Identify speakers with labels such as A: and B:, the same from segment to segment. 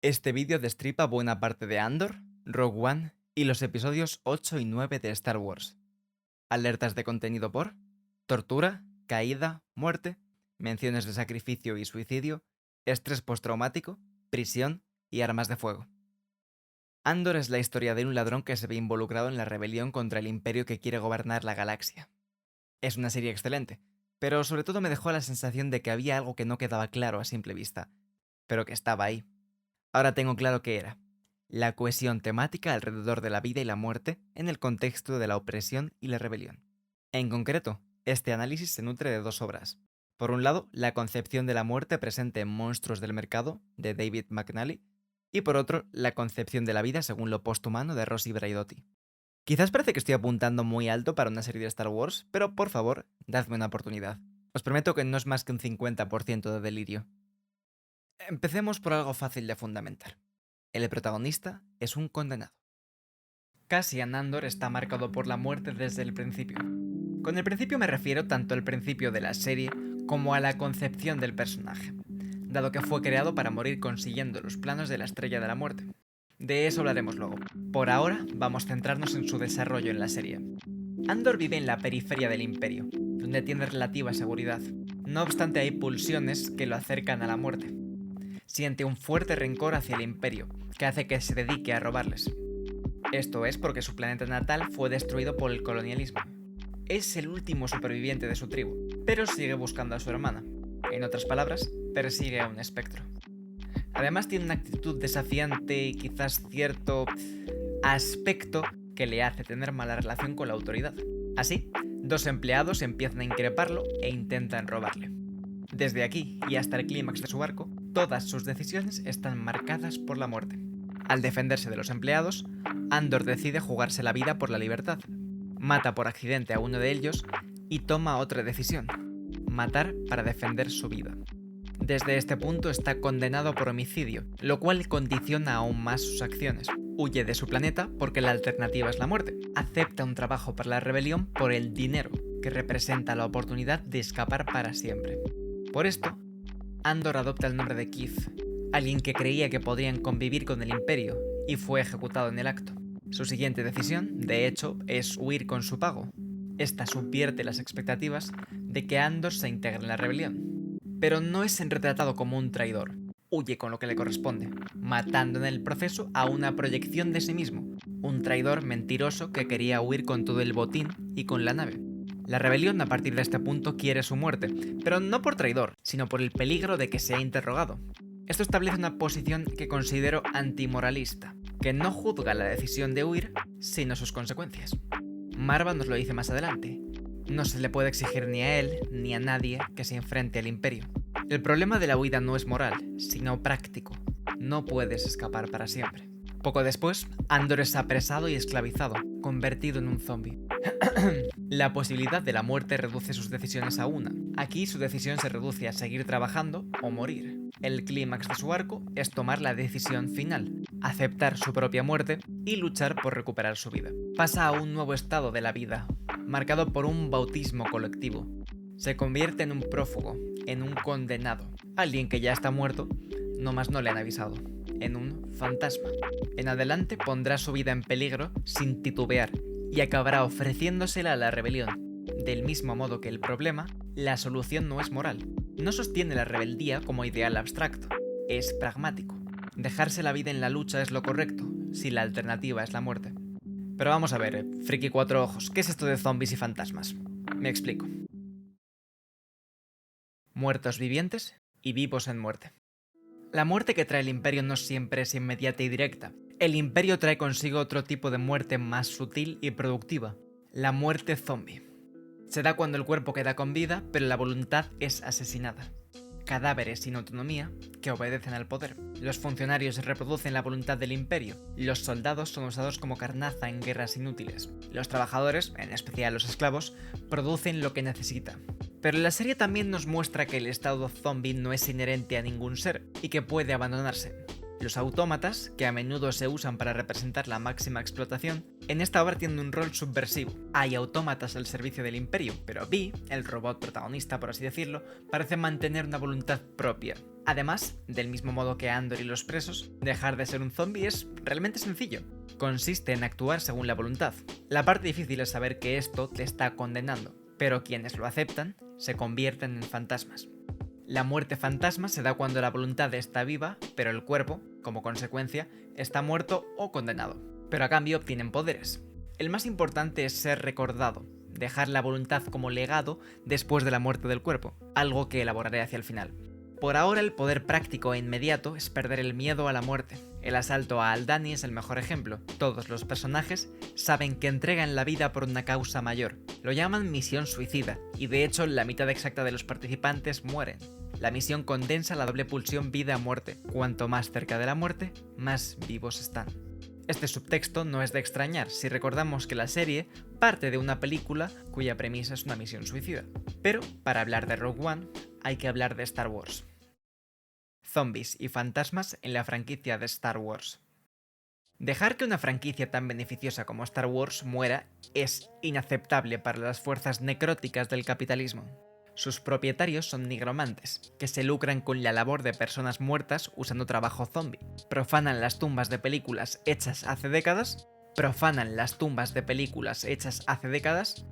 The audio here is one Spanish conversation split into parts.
A: Este vídeo destripa buena parte de Andor, Rogue One y los episodios 8 y 9 de Star Wars. Alertas de contenido por tortura, caída, muerte, menciones de sacrificio y suicidio, estrés postraumático, prisión y armas de fuego. Andor es la historia de un ladrón que se ve involucrado en la rebelión contra el imperio que quiere gobernar la galaxia. Es una serie excelente, pero sobre todo me dejó la sensación de que había algo que no quedaba claro a simple vista, pero que estaba ahí. Ahora tengo claro qué era: la cohesión temática alrededor de la vida y la muerte en el contexto de la opresión y la rebelión. En concreto, este análisis se nutre de dos obras. Por un lado, la concepción de la muerte presente en Monstruos del Mercado, de David McNally, y por otro, la concepción de la vida según lo posthumano, de Rossi Braidotti. Quizás parece que estoy apuntando muy alto para una serie de Star Wars, pero por favor, dadme una oportunidad. Os prometo que no es más que un 50% de delirio. Empecemos por algo fácil de fundamentar. El protagonista es un condenado. Cassian Andor está marcado por la muerte desde el principio. Con el principio me refiero tanto al principio de la serie como a la concepción del personaje, dado que fue creado para morir consiguiendo los planos de la Estrella de la Muerte. De eso hablaremos luego. Por ahora, vamos a centrarnos en su desarrollo en la serie. Andor vive en la periferia del Imperio, donde tiene relativa seguridad. No obstante, hay pulsiones que lo acercan a la muerte. Siente un fuerte rencor hacia el Imperio, que hace que se dedique a robarles. Esto es porque su planeta natal fue destruido por el colonialismo. Es el último superviviente de su tribu, pero sigue buscando a su hermana. En otras palabras, persigue a un espectro. Además tiene una actitud desafiante y quizás cierto aspecto que le hace tener mala relación con la autoridad. Así, dos empleados empiezan a increparlo e intentan robarle. Desde aquí y hasta el clímax de su arco, todas sus decisiones están marcadas por la muerte. Al defenderse de los empleados, Andor decide jugarse la vida por la libertad. Mata por accidente a uno de ellos y toma otra decisión: matar para defender su vida. Desde este punto está condenado por homicidio, lo cual condiciona aún más sus acciones. Huye de su planeta porque la alternativa es la muerte. Acepta un trabajo para la rebelión por el dinero, que representa la oportunidad de escapar para siempre. Por esto, Andor adopta el nombre de Keith, alguien que creía que podrían convivir con el Imperio, y fue ejecutado en el acto. Su siguiente decisión, de hecho, es huir con su pago. Esta subvierte las expectativas de que Andor se integre en la rebelión. Pero no es retratado como un traidor. Huye con lo que le corresponde, matando en el proceso a una proyección de sí mismo, un traidor mentiroso que quería huir con todo el botín y con la nave. La rebelión a partir de este punto quiere su muerte, pero no por traidor, sino por el peligro de que sea interrogado. Esto establece una posición que considero antimoralista, que no juzga la decisión de huir, sino sus consecuencias. Marva nos lo dice más adelante: no se le puede exigir ni a él ni a nadie que se enfrente al Imperio. El problema de la huida no es moral, sino práctico. No puedes escapar para siempre. Poco después, Andor es apresado y esclavizado, convertido en un zombie. La posibilidad de la muerte reduce sus decisiones a una. Aquí su decisión se reduce a seguir trabajando o morir. El clímax de su arco es tomar la decisión final, aceptar su propia muerte y luchar por recuperar su vida. Pasa a un nuevo estado de la vida, marcado por un bautismo colectivo. Se convierte en un prófugo, en un condenado, alguien que ya está muerto, nomás no le han avisado, en un fantasma. En adelante pondrá su vida en peligro sin titubear y acabará ofreciéndosela a la rebelión. Del mismo modo que el problema, la solución no es moral. No sostiene la rebeldía como ideal abstracto, es pragmático. Dejarse la vida en la lucha es lo correcto, si la alternativa es la muerte. Pero vamos a ver, friki cuatro ojos, ¿qué es esto de zombies y fantasmas? Me explico. Muertos vivientes y vivos en muerte. La muerte que trae el Imperio no siempre es inmediata y directa. El Imperio trae consigo otro tipo de muerte más sutil y productiva: la muerte zombie. Se da cuando el cuerpo queda con vida, pero la voluntad es asesinada. Cadáveres sin autonomía que obedecen al poder. Los funcionarios reproducen la voluntad del Imperio. Los soldados son usados como carnaza en guerras inútiles. Los trabajadores, en especial los esclavos, producen lo que necesitan. Pero la serie también nos muestra que el estado zombie no es inherente a ningún ser y que puede abandonarse. Los autómatas, que a menudo se usan para representar la máxima explotación, en esta obra tienen un rol subversivo. Hay autómatas al servicio del imperio, pero Vi, el robot protagonista por así decirlo, parece mantener una voluntad propia. Además, del mismo modo que Andor y los presos, dejar de ser un zombie es realmente sencillo. Consiste en actuar según la voluntad. La parte difícil es saber que esto te está condenando, pero quienes lo aceptan se convierten en fantasmas. La muerte fantasma se da cuando la voluntad está viva, pero el cuerpo, como consecuencia, está muerto o condenado. Pero a cambio obtienen poderes. El más importante es ser recordado, dejar la voluntad como legado después de la muerte del cuerpo, algo que elaboraré hacia el final. Por ahora el poder práctico e inmediato es perder el miedo a la muerte. El asalto a Aldhani es el mejor ejemplo. Todos los personajes saben que entregan la vida por una causa mayor. Lo llaman misión suicida, y de hecho la mitad exacta de los participantes mueren. La misión condensa la doble pulsión vida-muerte. Cuanto más cerca de la muerte, más vivos están. Este subtexto no es de extrañar si recordamos que la serie parte de una película cuya premisa es una misión suicida. Pero, para hablar de Rogue One, hay que hablar de Star Wars. Zombies y fantasmas en la franquicia de Star Wars. Dejar que una franquicia tan beneficiosa como Star Wars muera es inaceptable para las fuerzas necróticas del capitalismo. Sus propietarios son nigromantes, que se lucran con la labor de personas muertas usando trabajo zombie. Profanan las tumbas de películas hechas hace décadas,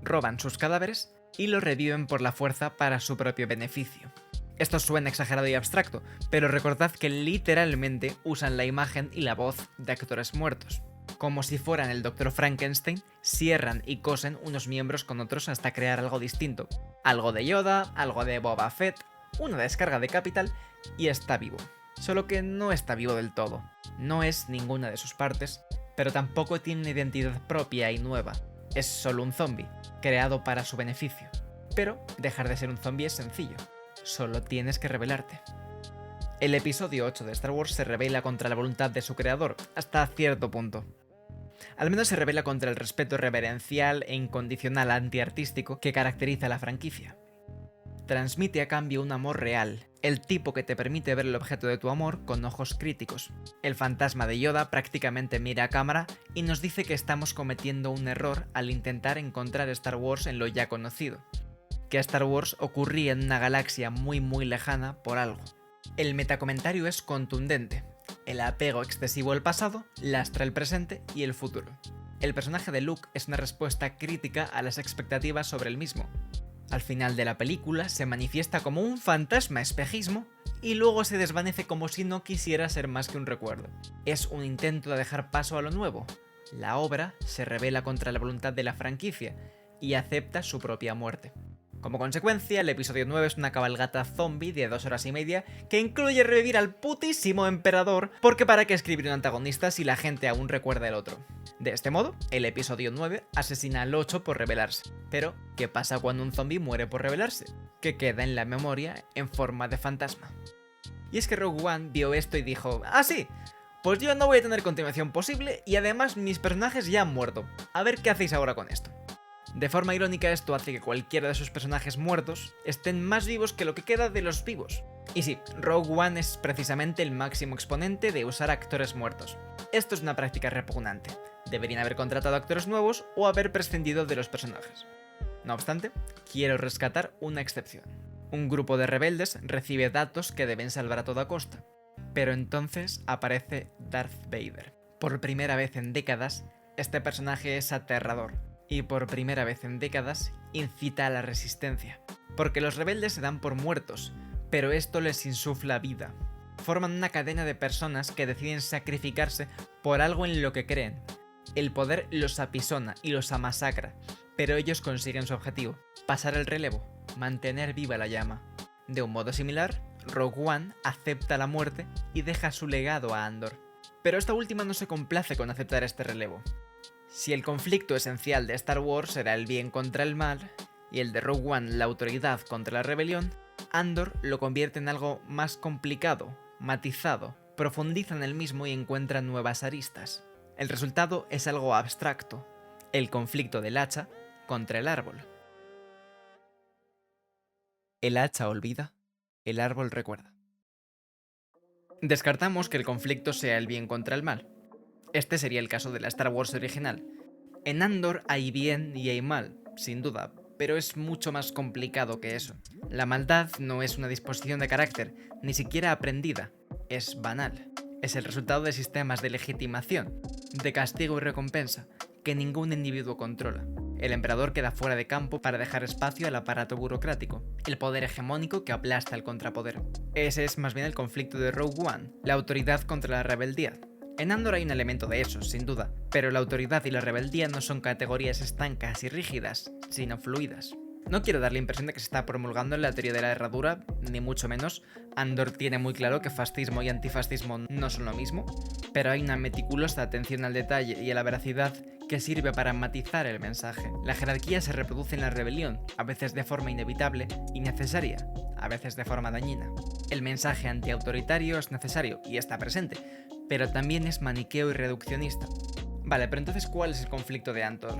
A: roban sus cadáveres y los reviven por la fuerza para su propio beneficio. Esto suena exagerado y abstracto, pero recordad que literalmente usan la imagen y la voz de actores muertos. Como si fueran el Dr. Frankenstein, cierran y cosen unos miembros con otros hasta crear algo distinto. Algo de Yoda, algo de Boba Fett, una descarga de Capital y está vivo. Solo que no está vivo del todo. No es ninguna de sus partes, pero tampoco tiene una identidad propia y nueva. Es solo un zombie, creado para su beneficio. Pero dejar de ser un zombie es sencillo. Solo tienes que rebelarte. El episodio 8 de Star Wars se rebela contra la voluntad de su creador, hasta cierto punto. Al menos se rebela contra el respeto reverencial e incondicional antiartístico que caracteriza a la franquicia. Transmite a cambio un amor real, el tipo que te permite ver el objeto de tu amor con ojos críticos. El fantasma de Yoda prácticamente mira a cámara y nos dice que estamos cometiendo un error al intentar encontrar Star Wars en lo ya conocido. Que Star Wars ocurría en una galaxia muy lejana por algo. El metacomentario es contundente. El apego excesivo al pasado lastra el presente y el futuro. El personaje de Luke es una respuesta crítica a las expectativas sobre el mismo. Al final de la película se manifiesta como un fantasma espejismo y luego se desvanece como si no quisiera ser más que un recuerdo. Es un intento de dejar paso a lo nuevo. La obra se rebela contra la voluntad de la franquicia y acepta su propia muerte. Como consecuencia, el episodio 9 es una cabalgata zombie de 2 horas y media que incluye revivir al putísimo emperador, porque para qué escribir un antagonista si la gente aún recuerda el otro. De este modo, el episodio 9 asesina al 8 por rebelarse. Pero, ¿qué pasa cuando un zombie muere por rebelarse? Que queda en la memoria en forma de fantasma. Y es que Rogue One vio esto y dijo, ¡ah sí! Pues yo no voy a tener continuación posible y además mis personajes ya han muerto. A ver qué hacéis ahora con esto. De forma irónica, esto hace que cualquiera de sus personajes muertos estén más vivos que lo que queda de los vivos. Y sí, Rogue One es precisamente el máximo exponente de usar actores muertos. Esto es una práctica repugnante. Deberían haber contratado actores nuevos o haber prescindido de los personajes. No obstante, quiero rescatar una excepción. Un grupo de rebeldes recibe datos que deben salvar a toda costa. Pero entonces aparece Darth Vader. Por primera vez en décadas, este personaje es aterrador. Y por primera vez en décadas, incita a la resistencia. Porque los rebeldes se dan por muertos, pero esto les insufla vida. Forman una cadena de personas que deciden sacrificarse por algo en lo que creen. El poder los apisona y los amasacra, pero ellos consiguen su objetivo: pasar el relevo, mantener viva la llama. De un modo similar, Rogue One acepta la muerte y deja su legado a Andor. Pero esta última no se complace con aceptar este relevo. Si el conflicto esencial de Star Wars era el bien contra el mal, y el de Rogue One la autoridad contra la rebelión, Andor lo convierte en algo más complicado, matizado, profundiza en el mismo y encuentra nuevas aristas. El resultado es algo abstracto, el conflicto del hacha contra el árbol. El hacha olvida, el árbol recuerda. Descartamos que el conflicto sea el bien contra el mal. Este sería el caso de la Star Wars original. En Andor hay bien y hay mal, sin duda, pero es mucho más complicado que eso. La maldad no es una disposición de carácter, ni siquiera aprendida, es banal. Es el resultado de sistemas de legitimación, de castigo y recompensa, que ningún individuo controla. El emperador queda fuera de campo para dejar espacio al aparato burocrático, el poder hegemónico que aplasta el contrapoder. Ese es más bien el conflicto de Rogue One, la autoridad contra la rebeldía. En Andor hay un elemento de eso, sin duda, pero la autoridad y la rebeldía no son categorías estancas y rígidas, sino fluidas. No quiero dar la impresión de que se está promulgando la teoría de la herradura, ni mucho menos. Andor tiene muy claro que fascismo y antifascismo no son lo mismo, pero hay una meticulosa atención al detalle y a la veracidad que sirve para matizar el mensaje. La jerarquía se reproduce en la rebelión, a veces de forma inevitable y necesaria, a veces de forma dañina. El mensaje antiautoritario es necesario y está presente, pero también es maniqueo y reduccionista. Vale, pero entonces, ¿cuál es el conflicto de Andor?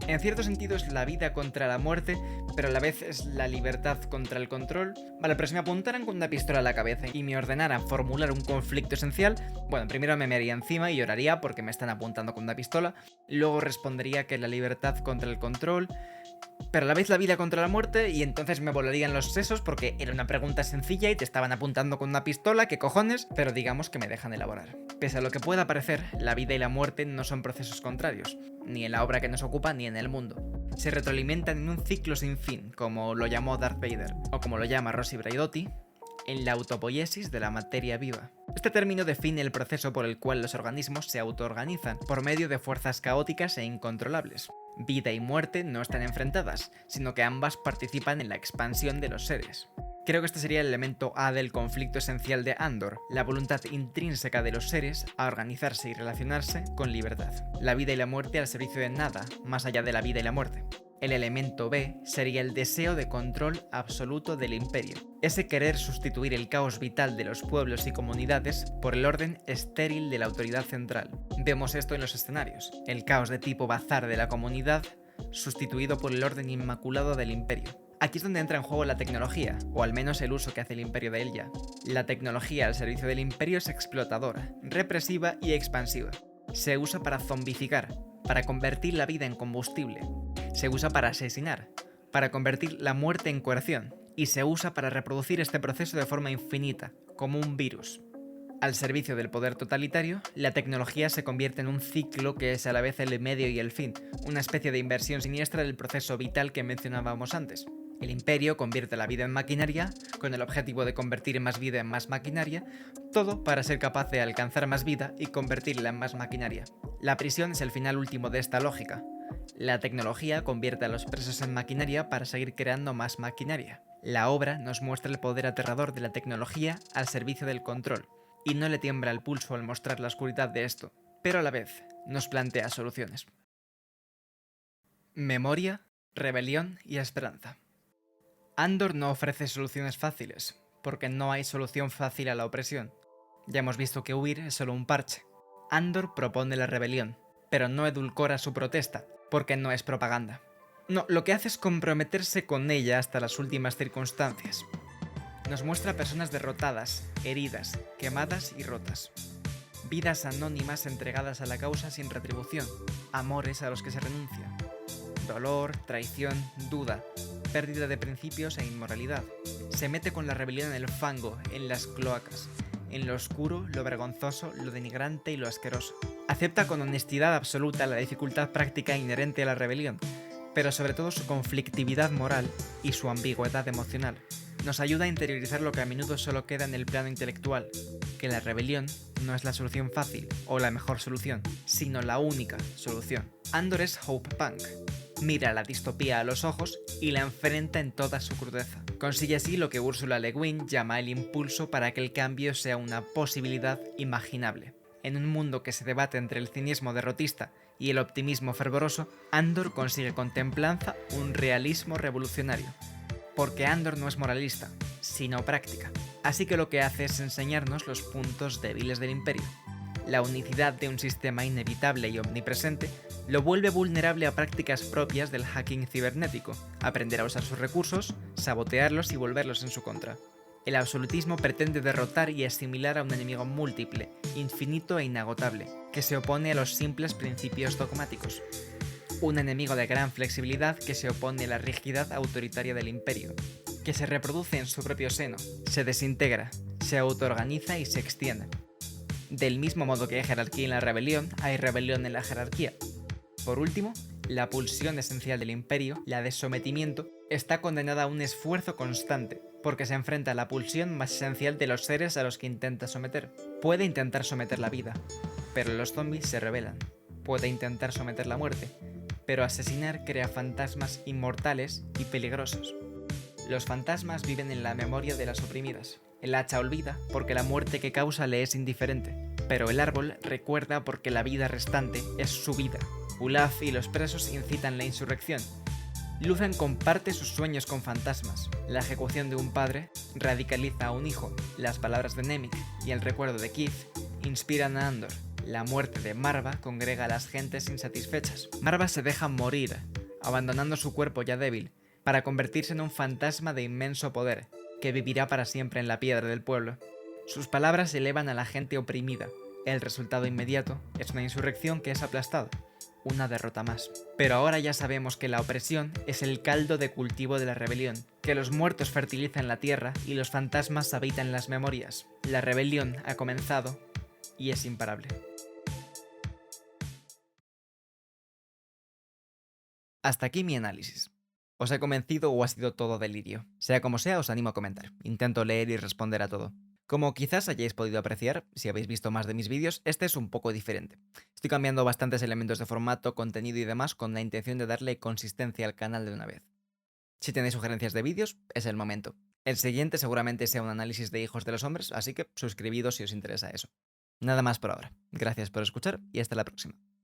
A: En cierto sentido es la vida contra la muerte, pero a la vez es la libertad contra el control. Vale, pero si me apuntaran con una pistola a la cabeza y me ordenaran formular un conflicto esencial, bueno, primero me mearía encima y lloraría porque me están apuntando con una pistola, luego respondería que la libertad contra el control, pero a la vez la vida contra la muerte, y entonces me volarían los sesos porque era una pregunta sencilla y te estaban apuntando con una pistola, ¿qué cojones? Pero digamos que me dejan elaborar. Pese a lo que pueda parecer, la vida y la muerte no son procesos contrarios, ni en la obra que nos ocupa ni en el mundo. Se retroalimentan en un ciclo sin fin, como lo llamó Darth Vader, o como lo llama Rossi Braidotti, en la autopoiesis de la materia viva. Este término define el proceso por el cual los organismos se autoorganizan, por medio de fuerzas caóticas e incontrolables. Vida y muerte no están enfrentadas, sino que ambas participan en la expansión de los seres. Creo que este sería el elemento A del conflicto esencial de Andor, la voluntad intrínseca de los seres a organizarse y relacionarse con libertad. La vida y la muerte al servicio de nada, más allá de la vida y la muerte. El elemento B sería el deseo de control absoluto del imperio, ese querer sustituir el caos vital de los pueblos y comunidades por el orden estéril de la autoridad central. Vemos esto en los escenarios, el caos de tipo bazar de la comunidad sustituido por el orden inmaculado del imperio. Aquí es donde entra en juego la tecnología, o al menos el uso que hace el imperio de ella. La tecnología al servicio del imperio es explotadora, represiva y expansiva. Se usa para zombificar, para convertir la vida en combustible. Se usa para asesinar, para convertir la muerte en coerción. Y se usa para reproducir este proceso de forma infinita, como un virus. Al servicio del poder totalitario, la tecnología se convierte en un ciclo que es a la vez el medio y el fin, una especie de inversión siniestra del proceso vital que mencionábamos antes. El imperio convierte la vida en maquinaria, con el objetivo de convertir más vida en más maquinaria, todo para ser capaz de alcanzar más vida y convertirla en más maquinaria. La prisión es el final último de esta lógica. La tecnología convierte a los presos en maquinaria para seguir creando más maquinaria. La obra nos muestra el poder aterrador de la tecnología al servicio del control, y no le tiembla el pulso al mostrar la oscuridad de esto, pero a la vez nos plantea soluciones. Memoria, rebelión y esperanza. Andor no ofrece soluciones fáciles, porque no hay solución fácil a la opresión. Ya hemos visto que huir es solo un parche. Andor propone la rebelión, pero no edulcora su protesta, porque no es propaganda. No, lo que hace es comprometerse con ella hasta las últimas circunstancias. Nos muestra personas derrotadas, heridas, quemadas y rotas. Vidas anónimas entregadas a la causa sin retribución, amores a los que se renuncia. Dolor, traición, duda, pérdida de principios e inmoralidad. Se mete con la rebelión en el fango, en las cloacas, en lo oscuro, lo vergonzoso, lo denigrante y lo asqueroso. Acepta con honestidad absoluta la dificultad práctica inherente a la rebelión, pero sobre todo su conflictividad moral y su ambigüedad emocional. Nos ayuda a interiorizar lo que a menudo solo queda en el plano intelectual, que la rebelión no es la solución fácil o la mejor solución, sino la única solución. Andor es Hope Punk. Mira la distopía a los ojos y la enfrenta en toda su crudeza. Consigue así lo que Ursula Le Guin llama el impulso para que el cambio sea una posibilidad imaginable. En un mundo que se debate entre el cinismo derrotista y el optimismo fervoroso, Andor consigue con templanza un realismo revolucionario. Porque Andor no es moralista, sino práctica. Así que lo que hace es enseñarnos los puntos débiles del imperio. La unicidad de un sistema inevitable y omnipresente lo vuelve vulnerable a prácticas propias del hacking cibernético, aprender a usar sus recursos, sabotearlos y volverlos en su contra. El absolutismo pretende derrotar y asimilar a un enemigo múltiple, infinito e inagotable, que se opone a los simples principios dogmáticos. Un enemigo de gran flexibilidad que se opone a la rigidez autoritaria del imperio, que se reproduce en su propio seno, se desintegra, se autoorganiza y se extiende. Del mismo modo que hay jerarquía en la rebelión, hay rebelión en la jerarquía. Por último, la pulsión esencial del imperio, la de sometimiento, está condenada a un esfuerzo constante, porque se enfrenta a la pulsión más esencial de los seres a los que intenta someter. Puede intentar someter la vida, pero los zombies se rebelan. Puede intentar someter la muerte, pero asesinar crea fantasmas inmortales y peligrosos. Los fantasmas viven en la memoria de las oprimidas. El hacha olvida porque la muerte que causa le es indiferente, pero el árbol recuerda porque la vida restante es su vida. Olaf y los presos incitan la insurrección. Lúthien comparte sus sueños con fantasmas. La ejecución de un padre radicaliza a un hijo. Las palabras de Nemik y el recuerdo de Keith inspiran a Andor. La muerte de Marva congrega a las gentes insatisfechas. Marva se deja morir, abandonando su cuerpo ya débil, para convertirse en un fantasma de inmenso poder, que vivirá para siempre en la piedra del pueblo. Sus palabras elevan a la gente oprimida. El resultado inmediato es una insurrección que es aplastada. Una derrota más. Pero ahora ya sabemos que la opresión es el caldo de cultivo de la rebelión, que los muertos fertilizan la tierra y los fantasmas habitan las memorias. La rebelión ha comenzado y es imparable. Hasta aquí mi análisis. ¿Os he convencido o ha sido todo delirio? Sea como sea, os animo a comentar. Intento leer y responder a todo. Como quizás hayáis podido apreciar, si habéis visto más de mis vídeos, este es un poco diferente. Estoy cambiando bastantes elementos de formato, contenido y demás con la intención de darle consistencia al canal de una vez. Si tenéis sugerencias de vídeos, es el momento. El siguiente seguramente sea un análisis de Hijos de los Hombres, así que suscribíos si os interesa eso. Nada más por ahora. Gracias por escuchar y hasta la próxima.